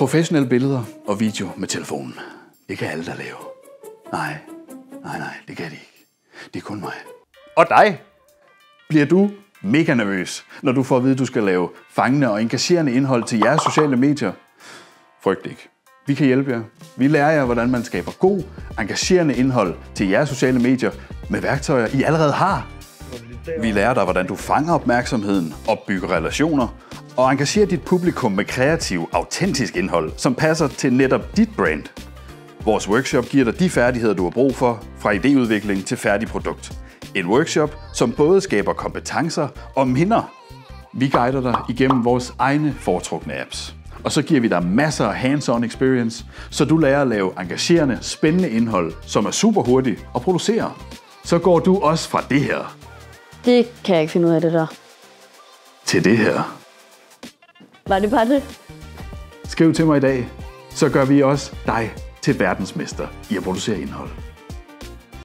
Professionelle billeder og video med telefonen. Det kan alle, der lave. Nej, det kan de ikke. Det er kun mig. Og dig? Bliver du mega nervøs, når du får at vide, at du skal lave fangende og engagerende indhold til jeres sociale medier? Frygt ikke. Vi kan hjælpe jer. Vi lærer jer, hvordan man skaber god, engagerende indhold til jeres sociale medier med værktøjer, I allerede har. Vi lærer dig, hvordan du fanger opmærksomheden, opbygger relationer og engagerer dit publikum med kreativ, autentisk indhold, som passer til netop dit brand. Vores workshop giver dig de færdigheder, du har brug for, fra idéudvikling til færdig produkt. En workshop, som både skaber kompetencer og minder. Vi guider dig igennem vores egne foretrukne apps. Og så giver vi dig masser af hands-on experience, så du lærer at lave engagerende, spændende indhold, som er super hurtigt at producere. Så går du også fra det her. Det kan jeg ikke finde ud af, det der. Til det her. Var det bare det? Skriv til mig i dag, så gør vi også dig til verdensmester i at producere indhold.